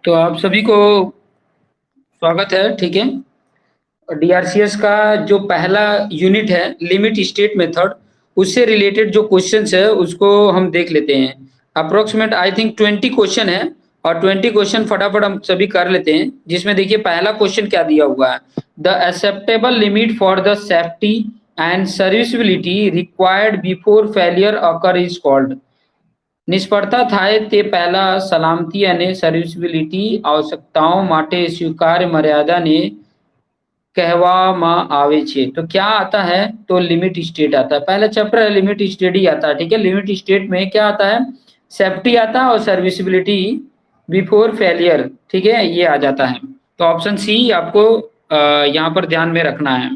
तो आप सभी को स्वागत है। ठीक है, डीआरसीएस का जो पहला यूनिट है लिमिट स्टेट मेथड, उससे रिलेटेड जो क्वेश्चंस है उसको हम देख लेते हैं। अप्रोक्सीमेट आई थिंक 20 क्वेश्चन है और 20 क्वेश्चन फटाफट हम सभी कर लेते हैं। जिसमें देखिए पहला क्वेश्चन क्या दिया हुआ है, the acceptable limit for the safety and serviceability required before failure occur is called. નિષ્ફળતા થાય તે પહેલા સલામતી અને સર્વિસિબિલિટી આવશ્યકતાઓ માટે સ્વીકાર્ય મર્યાદાને कहवामा आवे छे। तो क्या आता है, तो लिमिट स्टेट आता है। पहला चैप्टर है लिमिट स्टेट ही आता है। ठीक है, लिमिट स्टेट में क्या आता है, सेफ्टी आता है और सर्विसिबिलिटी बिफोर फेलियर। ठीक है, ये आ जाता है। तो ऑप्शन सी आपको यहाँ पर ध्यान में रखना है।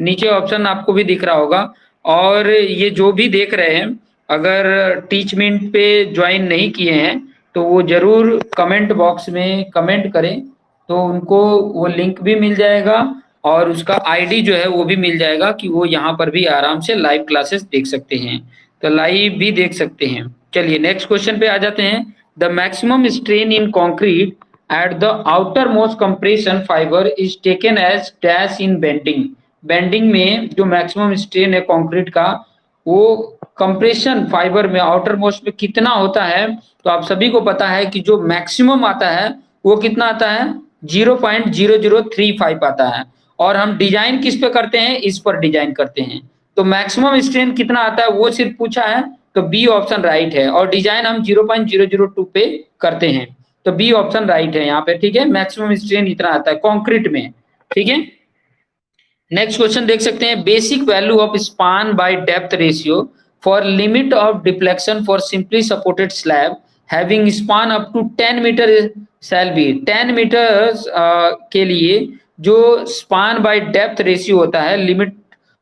नीचे ऑप्शन आपको भी दिख रहा होगा। और ये जो भी देख रहे हैं, अगर टीचमेंट पे ज्वाइन नहीं किए हैं तो वो जरूर कमेंट बॉक्स में कमेंट करें, तो उनको वो लिंक भी मिल जाएगा और उसका आईडी जो है वो भी मिल जाएगा कि वो यहाँ पर भी आराम से लाइव क्लासेस देख सकते हैं। तो लाइव भी देख सकते हैं। चलिए नेक्स्ट क्वेश्चन पे आ जाते हैं। The maximum strain in concrete at the outermost compression fibre is taken as dash in bending. Bending में जो मैक्सिमम स्ट्रेन है कॉन्क्रीट का, वो कंप्रेशन फाइबर में आउटर मोस्ट में कितना होता है। तो आप सभी को पता है कि जो मैक्सिमम आता है वो कितना आता है, 0.0035 आता है। और हम डिजाइन किस पे करते हैं, इस पर डिजाइन करते हैं। तो मैक्सिमम स्ट्रेन कितना आता है वो सिर्फ पूछा है, तो बी ऑप्शन राइट है। और डिजाइन हम 0.002 पे करते हैं, तो बी ऑप्शन राइट है यहाँ पे। ठीक है, मैक्सिमम स्ट्रेन इतना आता है कंक्रीट में। ठीक है, नेक्स्ट क्वेश्चन देख सकते हैं। Basic value of span by depth ratio for limit of deflection for simply supported slab having span up to 10 metre shall be. 10 metre के लिए जो स्पान बाय डेप्थ रेशियो होता है लिमिट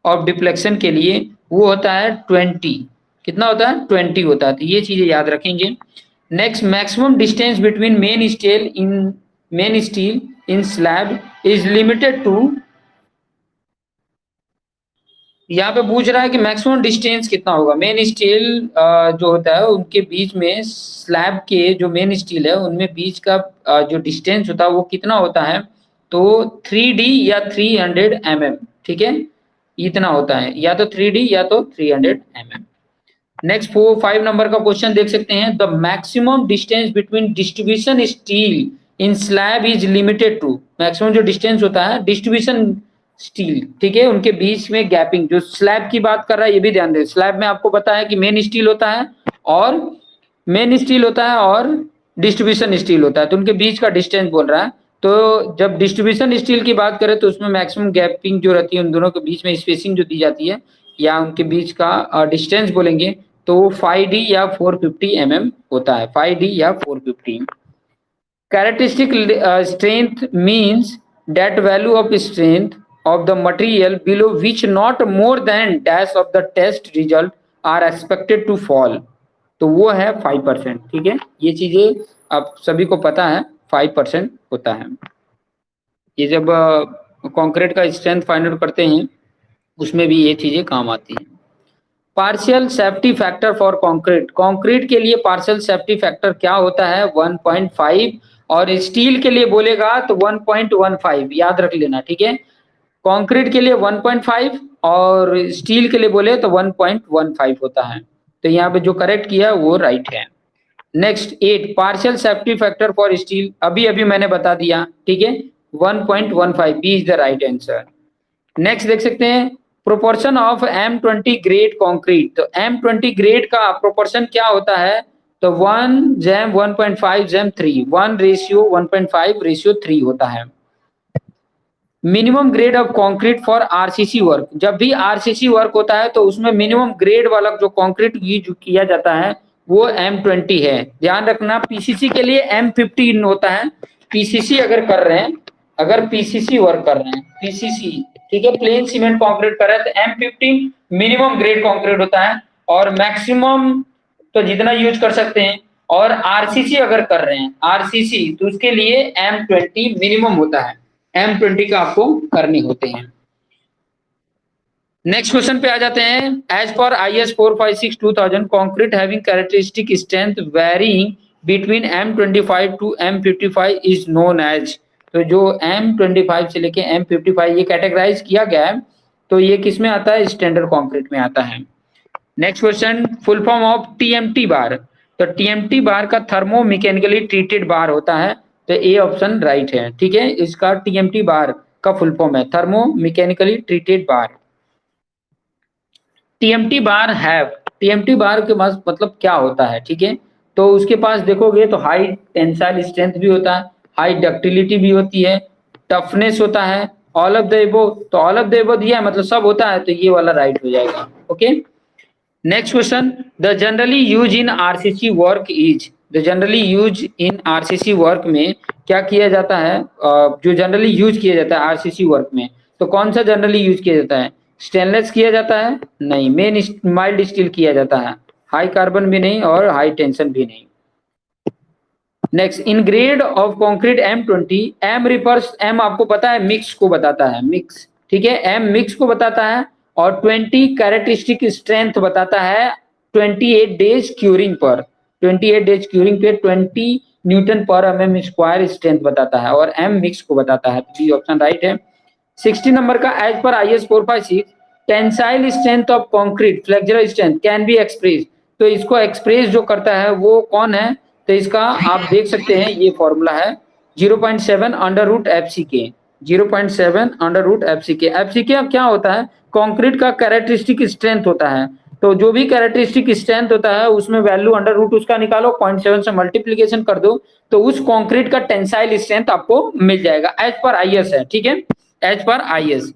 ऑफ डिफ्लेक्शन के लिए, वो होता है 20। कितना होता है, 20 होता है। तो ये चीजें याद रखेंगे। Next, maximum distance between main steel in slab is limited to. यहाँ पे पूछ रहा है कि मैक्सिमम डिस्टेंस कितना होगा। मेन स्टील जो होता है उनके बीच में, स्लैब के जो मेन स्टील है उनमें बीच का जो डिस्टेंस होता है वो कितना होता है, तो 3D या 300 mm। ठीक है, इतना होता है, या तो 3D या तो 300 mm। नेक्स्ट 5 नंबर का क्वेश्चन देख सकते हैं। The maximum distance between distribution steel in slab is limited to. Maximum जो डिस्टेंस होता है डिस्ट्रीब्यूशन स्टील, ठीक है, उनके बीच में गैपिंग, जो स्लैब की बात कर रहा है ये भी ध्यान दें। स्लैब में आपको पता है कि मेन स्टील होता है और डिस्ट्रीब्यूशन स्टील होता है, तो उनके बीच का डिस्टेंस बोल रहा है। तो जब डिस्ट्रीब्यूशन स्टील की बात करें तो उसमें मैक्सिमम गैपिंग जो रहती है उन दोनों के बीच में स्पेसिंग जो दी जाती है या उनके बीच का डिस्टेंस बोलेंगे तो 5D या 450 mm होता है। 5D या 450। Characteristic strength means that value of strength of the material below which not more than dash of the test result are expected to fall। तो वो है 5%। ठीक है, ये चीजें आप सभी को पता है, 5% होता है। ये जब कंक्रीट का स्ट्रेंथ फाइंड आउट करते हैं उसमें भी ये चीजें काम आती हैं। Partial safety factor for concrete. Concrete के लिए पार्शियल सेफ्टी फैक्टर क्या होता है, 1.5। और स्टील के लिए बोलेगा तो 1.15 याद रख लेना। ठीक है, कंक्रीट के लिए 1.5 और स्टील के लिए बोले तो 1.15 होता है। तो यहाँ पे जो करेक्ट किया वो राइट है। Next 8, partial safety factor for steel, अभी अभी मैंने बता दिया। ठीक है, 1.15 B is the right answer. Next देख सकते हैं, proportion of M20 grade concrete. तो M20 ग्रेड का प्रोपोर्शन क्या होता है, तो 1:1.5:3, 1:1.5:3 होता है। Minimum grade of concrete for RCC work. जब भी आरसीसी वर्क होता है तो उसमें मिनिमम ग्रेड वाला जो कंक्रीट यूज किया जाता है वो M20 है। ध्यान रखना, पीसीसी के लिए M15 होता है। पीसीसी अगर कर रहे हैं, अगर पीसीसी वर्क कर रहे हैं, पीसीसी, ठीक है, प्लेन सीमेंट कंक्रीट कर रहे हैं, तो M15 मिनिमम ग्रेड कंक्रीट होता है और मैक्सिमम तो जितना यूज कर सकते हैं। और आरसीसी अगर कर रहे हैं, आरसीसी, तो उसके लिए M20 मिनिमम होता है। M20 का आपको करने होते हैं। नेक्स्ट क्वेश्चन पे आ जाते हैं। As per IS 456/2000 concrete having characteristic strength varying between M25 to M55 is known as। तो जो M25 से लेके M55 ये कैटेगराइज किया गया है, तो ये किस में आता है? स्टैंडर्ड कंक्रीट में आता है। Next question, full form of TMT बार। तो टीएमटी बार का थर्मो मैकेनिकली ट्रीटेड बार होता है, तो ए ऑप्शन राइट है। ठीक है, इसका टीएमटी बार का फुल फॉर्म है थर्मो मैकेनिकली ट्रीटेड बार। टीएमटी बार है, टीएमटी बार के पास मतलब क्या होता है? ठीक है, तो उसके पास देखोगे तो हाई टेंसाइल स्ट्रेंथ भी होता है, हाई डक्टिलिटी भी होती है, टफनेस होता है, ऑल ऑफ द एबो। तो ऑल ऑफ द एबो दिया है मतलब सब होता है, तो ये वाला राइट हो जाएगा। Okay, next question, the generally use in RCC work is. The generally use in RCC work में क्या किया जाता है? जो जनरली यूज किया जाता है आरसीसी वर्क में, तो कौन सा जनरली यूज किया जाता है? स्टेनलेस किया जाता है? नहीं। मेन माइल्ड स्टील किया जाता है, हाई कार्बन भी नहीं और हाई टेंशन भी नहीं। Next, in grade of concrete M20, M refers, M आपको पता है मिक्स को बताता है, मिक्स। ठीक है, एम मिक्स को बताता है, और 20 कैरेक्टरिस्टिक स्ट्रेंथ बताता है 28 डेज क्यूरिंग पर। 28 डेज क्यूरिंग पे 20 न्यूटन पर mm स्क्वायर स्ट्रेंथ बताता है, और एम मिक्स को बताता है। बी ऑप्शन राइट है। 60 नंबर का, as per IS 456 tensile strength of concrete flexural strength can be express. तो इसको एक्सप्रेस जो करता है वो कौन है? तो इसका आप देख सकते हैं, ये फॉर्मूला है 0.7 under root FCK। 0.7 under root FCK। FCK अब क्या होता है? कंक्रीट का कैरेक्टरिस्टिक स्ट्रेंथ होता है, तो जो भी कैरेक्टरिस्टिक स्ट्रेंथ होता है उसमें वैल्यू अंडर रूट उसका निकालो, 0.7 से मल्टीप्लीकेशन कर दो, तो उस कंक्रीट का टेंसाइल स्ट्रेंथ आपको मिल जाएगा, एज पर IS है। ठीक है, as per IS।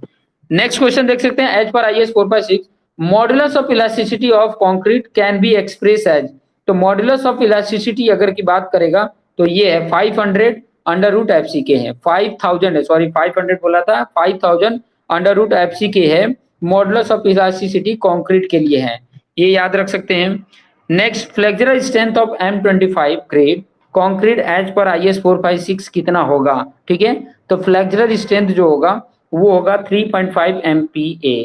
Next question देख सकते हैं, as per IS 4/6 modulus of elasticity of concrete can be express as. तो मॉडुलस ऑफ इलास्टिसिटी अगर की बात करेगा तो ये है 500 अंडर रूट FCK है, 5000 है, सॉरी 500 बोला था, 5000 अंडर रूट FCK है, मॉडुलस ऑफ इलास्टिसिटी कंक्रीट के लिए है, ये याद रख सकते हैं। Next, flexural strength of M25 grade concrete as per IS 4/6 कितना होगा? ठीक है, तो फ्लेक्सुरल स्ट्रेंथ जो होगा वो होगा 3.5 MPa।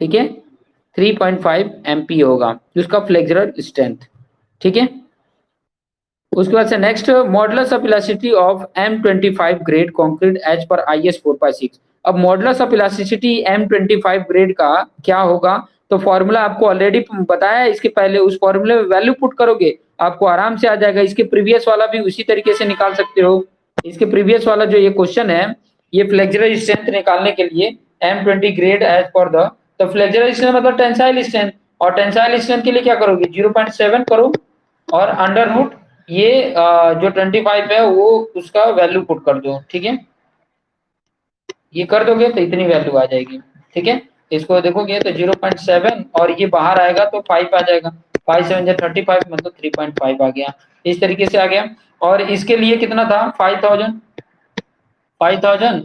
ठीक है, 3.5 MPa होगा उसका फ्लेक्सुरल स्ट्रेंथ। ठीक है, उसके बाद से next, modulus of elasticity of M25 grade concrete as per IS 4/6। अब modulus of elasticity M25 grade का क्या होगा? तो फॉर्मूला आपको ऑलरेडी बताया है, इसके पहले उस फॉर्मूले में वैल्यू पुट करोगे आपको आराम से आ जाएगा। इसके प्रीवियस वाला भी उसी तरीके से निकाल सकते हो। इसके प्रीवियस वाला जो ये क्वेश्चन है, ये फ्लेक्सुरल स्ट्रेंथ निकालने के लिए M20 grade as per the, तो फ्लेक्सुरल स्ट्रेंथ मतलब टेंसाइल स्ट्रेंथ, और टेंसाइल स्ट्रेंथ के लिए क्या करोगे? 0.7 करो और अंडर रूट ये जो 25 है वो उसका वैल्यू पुट कर दो। ठीक है, ये कर दोगे तो इतनी वैल्यू आ जाएगी। ठीक है, इसको देखोगे तो 0.7 और ये बाहर आएगा तो 5 आ जाएगा, 5 7 35 मतलब 3.5 आ गया, इस तरीके से आ गया। और इसके लिए कितना था? 5000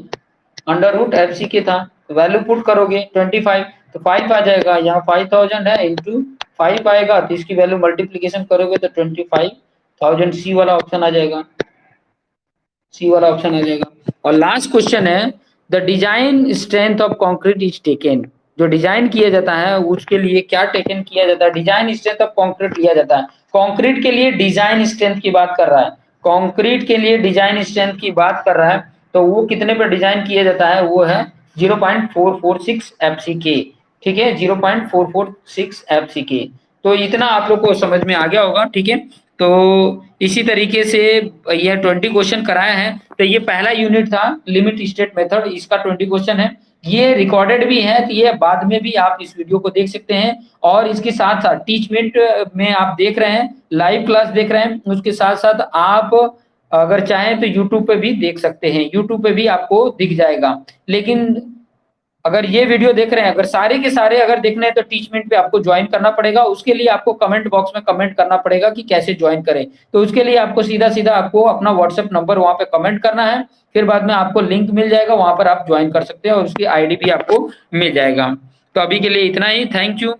अंडर रूट FCK था, तो वैल्यू पुट करोगे 25 तो 5 आ जाएगा, यहाँ 5000 है इंटू 5 आएगा, तो इसकी वैल्यू मल्टीप्लीकेशन करोगे तो 25,000, सी वाला ऑप्शन आ जाएगा, सी वाला ऑप्शन आ जाएगा। और लास्ट क्वेश्चन है, the design strength of concrete is taken. जो डिजाइन किया जाता है उसके लिए क्या टेकन किया जाता है? डिजाइन स्ट्रेंथ ऑफ कंक्रीट लिया जाता है, कंक्रीट के लिए डिजाइन स्ट्रेंथ की बात कर रहा है, कंक्रीट के लिए डिजाइन स्ट्रेंथ की बात कर रहा है, तो वो कितने पर डिजाइन किया जाता है? वो है 0.446 FCK। ठीक है, 0.446 FCK। तो इतना आप लोग को समझ में आ गया होगा। ठीक है, तो इसी तरीके से यह 20 क्वेश्चन कराया है। तो ये पहला यूनिट था लिमिट स्टेट मेथड, इसका 20 क्वेश्चन है, ये रिकॉर्डेड भी है, तो ये बाद में भी आप इस वीडियो को देख सकते हैं। और इसके साथ साथ टीचमेंट में आप देख रहे हैं, लाइव क्लास देख रहे हैं, उसके साथ साथ आप अगर चाहें तो यूट्यूब पे भी देख सकते हैं, यूट्यूब पे भी आपको दिख जाएगा। लेकिन अगर ये वीडियो देख रहे हैं, अगर सारे के सारे अगर देखने हैं तो टीचमेंट पे आपको ज्वाइन करना पड़ेगा। उसके लिए आपको कमेंट बॉक्स में कमेंट करना पड़ेगा कि कैसे ज्वाइन करें। तो उसके लिए आपको सीधा सीधा आपको अपना व्हाट्सएप नंबर वहां पे कमेंट करना है, फिर बाद में आपको लिंक मिल जाएगा, वहां पर आप ज्वाइन कर सकते हैं और उसकी ID भी आपको मिल जाएगा। तो अभी के लिए इतना ही, थैंक यू।